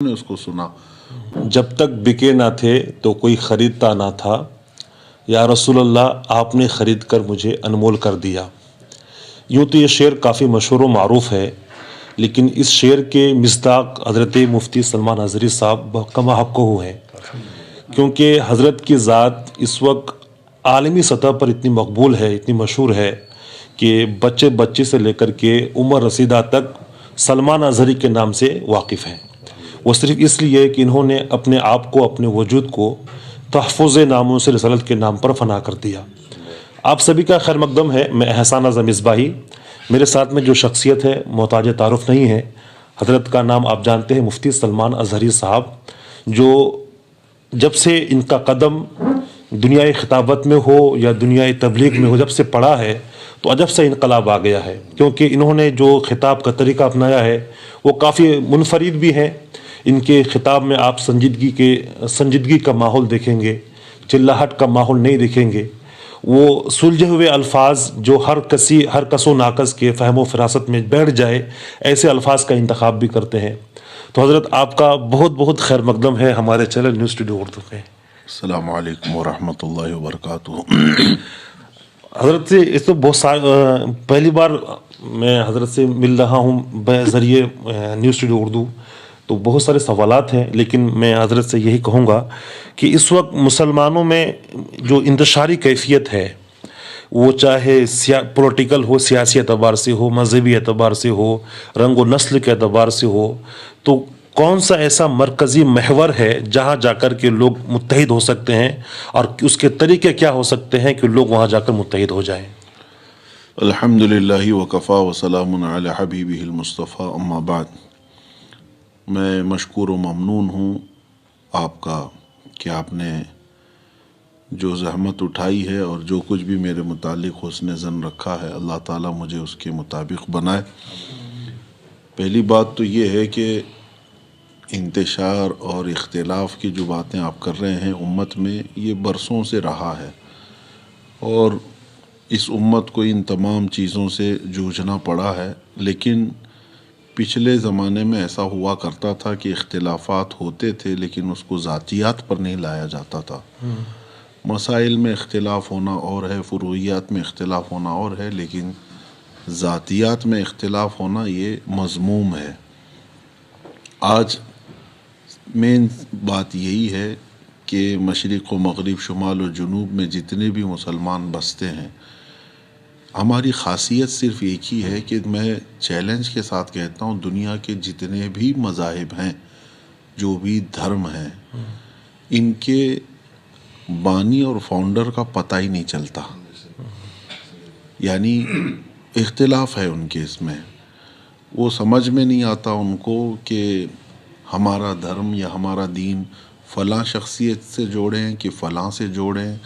نے اس کو سنا، جب تک بکے نہ تھے تو کوئی خریدتا نہ تھا، یا رسول اللہ آپ نے خرید کر مجھے انمول کر دیا۔ یوں تو یہ شعر کافی مشہور و معروف ہے، لیکن اس شعر کے مصداق حضرت مفتی سلمان اظہری صاحب کما حق ہو ہیں، کیونکہ حضرت کی ذات اس وقت عالمی سطح پر اتنی مقبول ہے، اتنی مشہور ہے کہ بچے سے لے کر کے عمر رسیدہ تک سلمان اظہری کے نام سے واقف ہیں۔ وہ صرف اس لیے کہ انہوں نے اپنے آپ کو، اپنے وجود کو تحفظ ناموں سے رسالت کے نام پر فنا کر دیا۔ آپ سبھی کا خیر مقدم ہے، میں احسان اعظم مصباحی۔ میرے ساتھ میں جو شخصیت ہے محتاج تعارف نہیں ہے، حضرت کا نام آپ جانتے ہیں، مفتی سلمان اظہری صاحب، جو جب سے ان کا قدم دنیا خطابت میں ہو یا دنیا تبلیغ میں ہو، جب سے پڑا ہے تو عجب سے انقلاب آ گیا ہے، کیونکہ انہوں نے جو خطاب کا طریقہ اپنایا ہے وہ کافی منفرد بھی ہے۔ ان کے خطاب میں آپ سنجیدگی کا ماحول دیکھیں گے، چلاہٹ کا ماحول نہیں دیکھیں گے۔ وہ سلجھے ہوئے الفاظ جو ہر کس و ناقص کے فہم و فراست میں بیٹھ جائے، ایسے الفاظ کا انتخاب بھی کرتے ہیں۔ تو حضرت آپ کا بہت بہت خیر مقدم ہے ہمارے چینل نیوز اسٹوڈیو اردو میں۔ السلام علیکم ورحمۃ اللہ وبرکاتہ۔ حضرت سے اس تو پہلی بار میں حضرت سے مل رہا ہوں بذریعے نیوز اسٹوڈیو اردو، تو بہت سارے سوالات ہیں، لیکن میں حضرت سے یہی کہوں گا کہ اس وقت مسلمانوں میں جو انتشاری کیفیت ہے، وہ چاہے پولیٹیکل ہو، سیاسی اعتبار سے ہو، مذہبی اعتبار سے ہو، رنگ و نسل کے اعتبار سے ہو، تو کون سا ایسا مرکزی محور ہے جہاں جا کر کے لوگ متحد ہو سکتے ہیں، اور اس کے طریقے کیا ہو سکتے ہیں کہ لوگ وہاں جا کر متحد ہو جائیں؟ الحمد للہ وکفا وسلام علی حبیبہ المصطفیٰ، اما بعد۔ میں مشکور و ممنون ہوں آپ کا کہ آپ نے جو زحمت اٹھائی ہے اور جو کچھ بھی میرے متعلق حسن ظن رکھا ہے، اللہ تعالیٰ مجھے اس کے مطابق بنائے۔ پہلی بات تو یہ ہے کہ انتشار اور اختلاف کی جو باتیں آپ کر رہے ہیں امت میں، یہ برسوں سے رہا ہے، اور اس امت کو ان تمام چیزوں سے جوجھنا پڑا ہے۔ لیکن پچھلے زمانے میں ایسا ہوا کرتا تھا کہ اختلافات ہوتے تھے، لیکن اس کو ذاتیات پر نہیں لایا جاتا تھا۔ مسائل میں اختلاف ہونا اور ہے، فروعیات میں اختلاف ہونا اور ہے، لیکن ذاتیات میں اختلاف ہونا یہ مذموم ہے۔ آج مین بات یہی ہے کہ مشرق و مغرب، شمال و جنوب میں جتنے بھی مسلمان بستے ہیں، ہماری خاصیت صرف ایک ہی ہے کہ میں چیلنج کے ساتھ کہتا ہوں، دنیا کے جتنے بھی مذاہب ہیں، جو بھی دھرم ہیں، ان کے بانی اور فاؤنڈر کا پتہ ہی نہیں چلتا، یعنی اختلاف ہے ان کے اس میں۔ وہ سمجھ میں نہیں آتا ان کو کہ ہمارا دھرم یا ہمارا دین فلاں شخصیت سے جوڑیں کہ فلاں سے جوڑیں،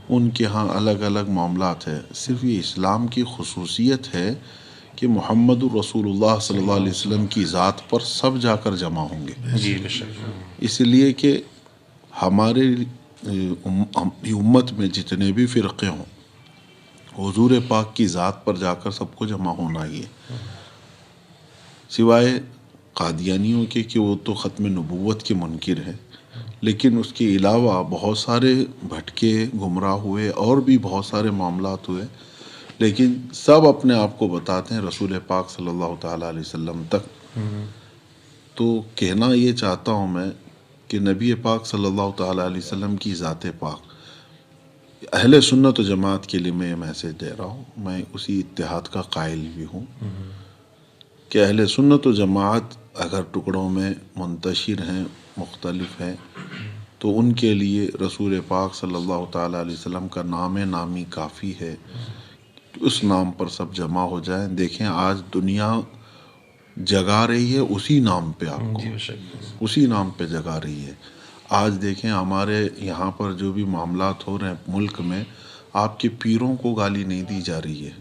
ان کے ہاں الگ الگ معاملات ہیں۔ صرف یہ اسلام کی خصوصیت ہے کہ محمد الرسول اللہ صلی اللہ علیہ وسلم کی ذات پر سب جا کر جمع ہوں گے، اس لیے کہ ہمارے امت میں جتنے بھی فرقے ہوں، حضور پاک کی ذات پر جا کر سب کو جمع ہونا ہی ہے، سوائے قادیانیوں کے کہ وہ تو ختم نبوت کے منکر ہیں۔ لیکن اس کے علاوہ بہت سارے بھٹکے، گمراہ ہوئے، اور بھی بہت سارے معاملات ہوئے، لیکن سب اپنے آپ کو بتاتے ہیں رسول پاک صلی اللہ تعالیٰ علیہ وسلم تک۔ تو کہنا یہ چاہتا ہوں میں کہ نبی پاک صلی اللہ تعالیٰ علیہ وسلم کی ذات پاک، اہل سنت و جماعت کے لیے میں یہ میسیج دے رہا ہوں، میں اسی اتحاد کا قائل بھی ہوں کہ اہل سنت و جماعت اگر ٹکڑوں میں منتشر ہیں، مختلف ہیں، تو ان کے لیے رسول پاک صلی اللہ تعالیٰ علیہ وسلم کا نام نامی کافی ہے، اس نام پر سب جمع ہو جائیں۔ دیکھیں آج دنیا جگا رہی ہے اسی نام پہ، آپ کو اسی نام پہ جگا رہی ہے۔ آج دیکھیں ہمارے یہاں پر جو بھی معاملات ہو رہے ہیں ملک میں، آپ کے پیروں کو گالی نہیں دی جا رہی ہے،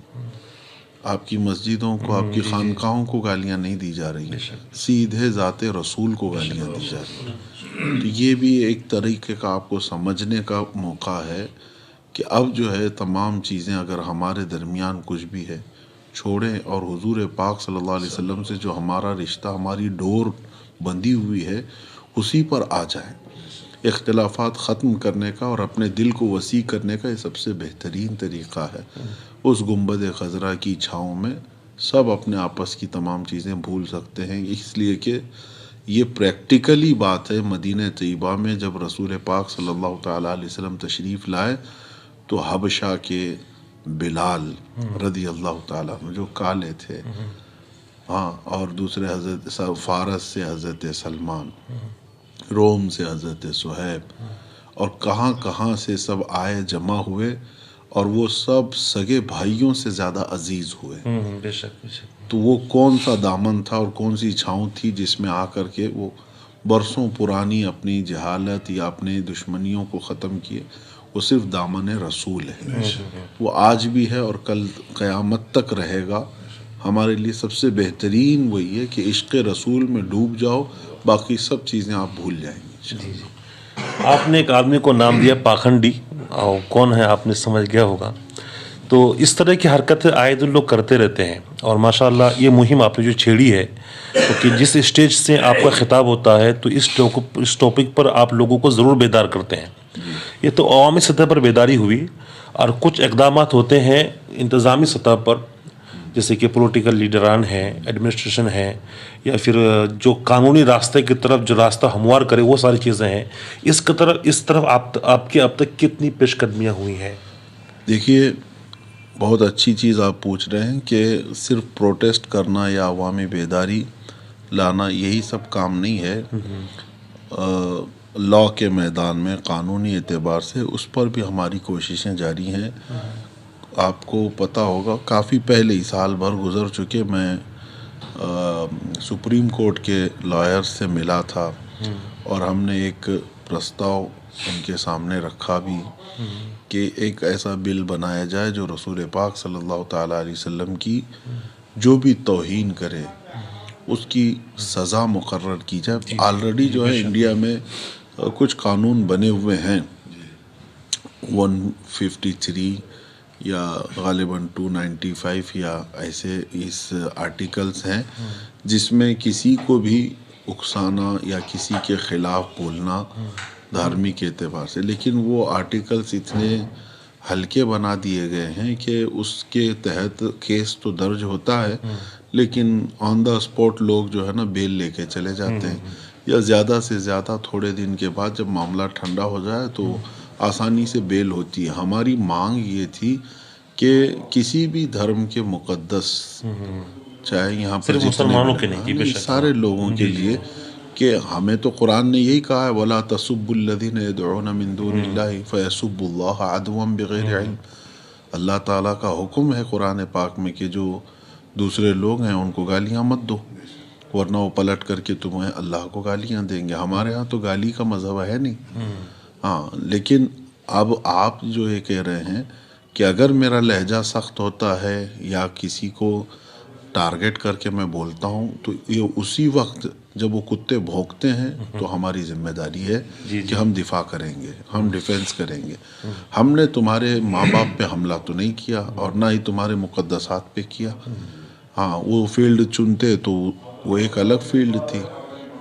آپ کی مسجدوں کو، آپ کی خانقاہوں کو گالیاں نہیں دی جا رہی ہیں، سیدھے ذات رسول کو گالیاں دی جا رہی ہیں۔ تو یہ بھی ایک طریقے کا آپ کو سمجھنے کا موقع ہے کہ اب جو ہے تمام چیزیں اگر ہمارے درمیان کچھ بھی ہے چھوڑیں، اور حضور پاک صلی اللہ علیہ وسلم سے جو ہمارا رشتہ، ہماری ڈور بندھی ہوئی ہے اسی پر آ جائیں. اختلافات ختم کرنے کا اور اپنے دل کو وسیع کرنے کا یہ سب سے بہترین طریقہ ہے. اس گنبد خضرا کی چھاؤں میں سب اپنے آپس کی تمام چیزیں بھول سکتے ہیں، اس لیے کہ یہ پریکٹیکلی بات ہے. مدینہ طیبہ میں جب رسول پاک صلی اللہ تعالیٰ علیہ وسلم تشریف لائے تو حبشہ کے بلال رضی اللہ تعالیٰ عنہ جو کالے تھے، ہاں، اور دوسرے حضرت فارس سے حضرت سلمان، روم سے حضرت صہیب، اور کہاں کہاں سے سب آئے جمع ہوئے، اور وہ سب سگے بھائیوں سے زیادہ عزیز ہوئے. بے شک بے شک. تو وہ کون سا دامن تھا اور کون سی چھاؤں تھی جس میں آ کر کے وہ برسوں پرانی اپنی جہالت یا اپنی دشمنیوں کو ختم کیے. وہ صرف دامن رسول ہے. وہ آج بھی ہے اور کل قیامت تک رہے گا. ہمارے لیے سب سے بہترین وہی ہے کہ عشق رسول میں ڈوب جاؤ، باقی سب چیزیں آپ بھول جائیں گے. آپ نے ایک آدمی کو نام دیا پاکھنڈی، اور کون ہے آپ نے سمجھ گیا ہوگا. تو اس طرح کی حرکتیں آئے دن لوگ کرتے رہتے ہیں، اور ماشاءاللہ یہ مہم آپ نے جو چھیڑی ہے، کیونکہ جس اسٹیج سے آپ کا خطاب ہوتا ہے تو اس ٹاپک پر آپ لوگوں کو ضرور بیدار کرتے ہیں. یہ تو عوامی سطح پر بیداری ہوئی، اور کچھ اقدامات ہوتے ہیں انتظامی سطح پر، جیسے کہ پولیٹیکل لیڈران ہیں، ایڈمنسٹریشن ہے، یا پھر جو قانونی راستے کی طرف جو راستہ ہموار کرے، وہ ساری چیزیں ہیں. اس طرف آپ کی اب تک کتنی پیش قدمیاں ہوئی ہیں؟ دیکھیے، بہت اچھی چیز آپ پوچھ رہے ہیں کہ صرف پروٹیسٹ کرنا یا عوامی بیداری لانا یہی سب کام نہیں ہے. لا کے میدان میں قانونی اعتبار سے اس پر بھی ہماری کوششیں جاری ہیں. آپ کو پتہ ہوگا کافی پہلے ہی، سال بھر گزر چکے، میں سپریم کورٹ کے لائر سے ملا تھا، اور ہم نے ایک پرستاؤ ان کے سامنے رکھا بھی کہ ایک ایسا بل بنایا جائے جو رسول پاک صلی اللہ تعالیٰ علیہ وسلم کی جو بھی توہین کرے اس کی سزا مقرر کی جائے. آلریڈی جو ہے انڈیا میں کچھ قانون بنے ہوئے ہیں، 153 یا غالباً 295 یا ایسے اس آرٹیکلز ہیں جس میں کسی کو بھی اکسانا یا کسی کے خلاف بولنا دھارمک اعتبار سے، لیکن وہ آرٹیکلز اتنے ہلکے بنا دیے گئے ہیں کہ اس کے تحت کیس تو درج ہوتا ہے، لیکن آن دا اسپاٹ لوگ جو ہے نا بیل لے کے چلے جاتے ہیں، یا زیادہ سے زیادہ تھوڑے دن کے بعد جب معاملہ ٹھنڈا ہو جائے تو آسانی سے بیل ہوتی ہے. ہماری مانگ یہ تھی کہ کسی بھی دھرم کے مقدس، چاہے یہاں پر مسلمانوں کے نہیں، سارے لوگوں کے لیے، کہ ہمیں تو قرآن نے یہی کہا ہے وَلَا تَسُبُّوا الَّذِينَ يَدْعُونَ مِن دُونِ اللَّهِ فَيَسُبُّوا اللَّهَ عَدْوًا بِغَيْرِ عِلْمٍ. اللہ تعالیٰ کا حکم ہے قرآن پاک میں کہ جو دوسرے لوگ ہیں ان کو گالیاں مت دو، ورنہ وہ پلٹ کر کے تمہیں اللہ کو گالیاں دیں گے. ہمارے ہاں تو گالی کا مذہب ہے نہیں. ہاں، لیکن اب آپ جو یہ کہہ رہے ہیں کہ اگر میرا لہجہ سخت ہوتا ہے یا کسی کو ٹارگٹ کر کے میں بولتا ہوں تو یہ اسی وقت جب وہ کتے بھونکتے ہیں تو ہماری ذمہ داری ہے کہ ہم دفاع کریں گے، ہم ڈیفینس کریں گے. ہم نے تمہارے ماں باپ پہ حملہ تو نہیں کیا اور نہ ہی تمہارے مقدسات پہ کیا. ہاں، وہ فیلڈ چنتے تو وہ ایک الگ فیلڈ تھی.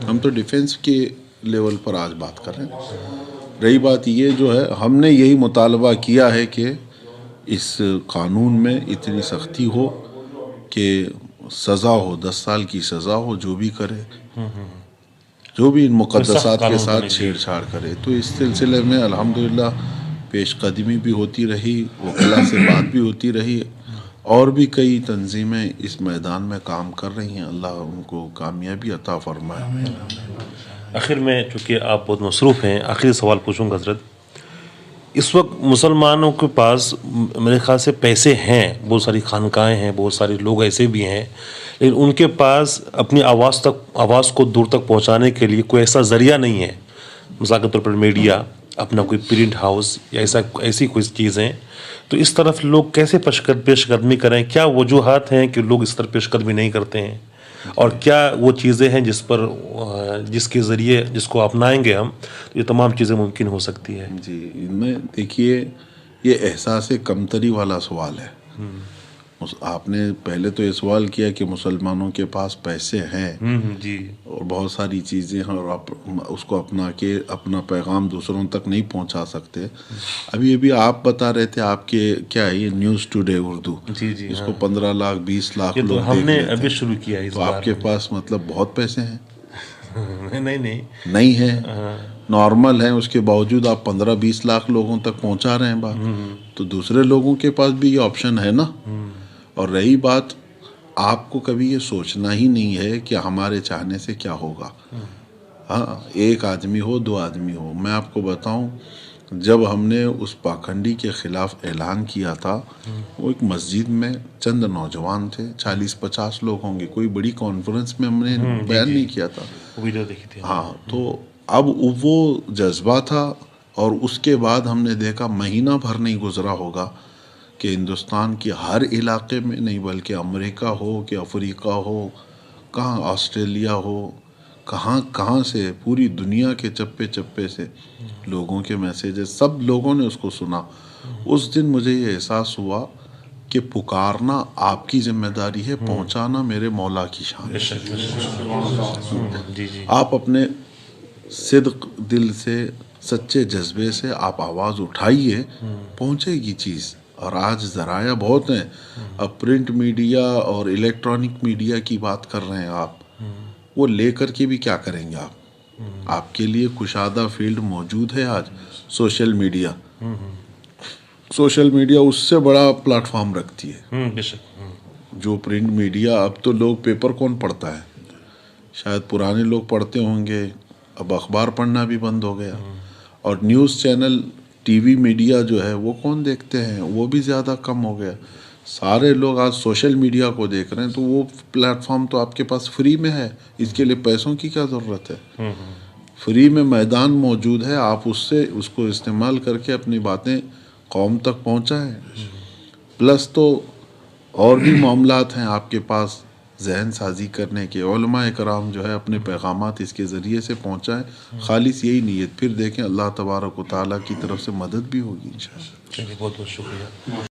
ہم تو ڈیفینس کے لیول پر آج بات کر رہے ہیں. رہی بات یہ جو ہے، ہم نے یہی مطالبہ کیا ہے کہ اس قانون میں اتنی سختی ہو کہ سزا ہو، 10 سال کی سزا ہو جو بھی کرے، جو بھی ان مقدسات کے ساتھ چھیڑ چھاڑ کرے. تو اس سلسلے میں الحمدللہ پیش قدمی بھی ہوتی رہی، وکلا سے بات بھی ہوتی رہی، اور بھی کئی تنظیمیں اس میدان میں کام کر رہی ہیں. اللہ ان کو کامیابی عطا فرمائے. آخر میں، چونکہ آپ بہت مصروف ہیں، آخری سوال پوچھوں گا حضرت. اس وقت مسلمانوں کے پاس میرے خیال سے پیسے ہیں، بہت ساری خانقاہیں ہیں، بہت سارے لوگ ایسے بھی ہیں، لیکن ان کے پاس اپنی آواز کو دور تک پہنچانے کے لیے کوئی ایسا ذریعہ نہیں ہے. مثال کے طور پر میڈیا، اپنا کوئی پرنٹ ہاؤس یا ایسی کوئی چیزیں. تو اس طرف لوگ کیسے پیش قدمی کریں؟ کیا وجوہات ہیں کہ لوگ اس طرح پیش قدمی نہیں کرتے ہیں؟ اور کیا وہ چیزیں ہیں جس کے ذریعے جس کو اپنائیں گے ہم تو یہ تمام چیزیں ممکن ہو سکتی ہے؟ جی، میں دیکھیے، یہ احساس کمتری والا سوال ہے. آپ نے پہلے تو یہ سوال کیا کہ مسلمانوں کے پاس پیسے ہیں جی اور بہت ساری چیزیں ہیں اور آپ اس کو اپنا کے اپنا پیغام دوسروں تک نہیں پہنچا سکتے. ابھی آپ بتا رہے تھے آپ کے کیا ہے یہ نیوز ٹوڈے اردو, جی اس کو 15 لاکھ 20 لاکھ یہ لوگ تو ہم دیکھ نے لیتے ابھی ہیں. شروع کیا اس تو بار. آپ کے پاس مطلب بہت پیسے ہیں؟ نہیں نہیں ہے, نارمل ہے, اس کے باوجود آپ 15-20 لاکھ لوگوں تک پہنچا رہے ہیں بات. تو دوسرے لوگوں کے پاس بھی یہ آپشن ہے نا. اور رہی بات, آپ کو کبھی یہ سوچنا ہی نہیں ہے کہ ہمارے چاہنے سے کیا ہوگا. ہاں, ایک آدمی ہو 2 آدمی ہو, میں آپ کو بتاؤں جب ہم نے اس پاکھنڈی کے خلاف اعلان کیا تھا, وہ ایک مسجد میں چند نوجوان تھے, 40-50 لوگ ہوں گے, کوئی بڑی کانفرنس میں ہم نے بیان نہیں کیا تھا. ویڈیو دیکھی تھی. ہاں, تو اب وہ جذبہ تھا. اور اس کے بعد ہم نے دیکھا مہینہ بھر نہیں گزرا ہوگا کہ ہندوستان کے ہر علاقے میں نہیں بلکہ امریکہ ہو کہ افریقہ ہو, کہاں آسٹریلیا ہو, کہاں سے پوری دنیا کے چپے چپے سے لوگوں کے میسیجز, سب لوگوں نے اس کو سنا. اس دن مجھے یہ احساس ہوا کہ پکارنا آپ کی ذمہ داری ہے, پہنچانا میرے مولا کی شان ہے. آپ اپنے صدق دل سے, سچے جذبے سے آپ آواز اٹھائیے, پہنچے گی چیز. اور آج ذرائع بہت ہیں, اب پرنٹ میڈیا اور الیکٹرانک میڈیا کی بات کر رہے ہیں آپ, وہ لے کر کے بھی کیا کریں گے آپ. آپ کے لیے کشادہ فیلڈ موجود ہے آج, سوشل میڈیا. سوشل میڈیا اس سے بڑا پلیٹ فارم رکھتی ہے جو پرنٹ میڈیا. اب تو لوگ پیپر کون پڑھتا ہے, شاید پرانے لوگ پڑھتے ہوں گے, اب اخبار پڑھنا بھی بند ہو گیا. اور news channel, T V media جو ہے وہ کون دیکھتے ہیں, وہ بھی زیادہ کم ہو گیا. سارے لوگ آج سوشل میڈیا کو دیکھ رہے ہیں. تو وہ پلیٹ فارم تو آپ کے پاس فری میں ہے, اس کے لیے پیسوں کی کیا ضرورت ہے. فری میں میدان موجود ہے, آپ اس کو استعمال کر کے اپنی باتیں قوم تک پہنچائیں. پلس تو اور بھی معاملات ہیں آپ کے پاس ذہن سازی کرنے کے. علماء کرام جو ہے اپنے پیغامات اس کے ذریعے سے پہنچائیں, خالص یہی نیت. پھر دیکھیں اللہ تبارک و تعالیٰ کی طرف سے مدد بھی ہوگی انشاءاللہ. چلیے, بہت بہت شکریہ.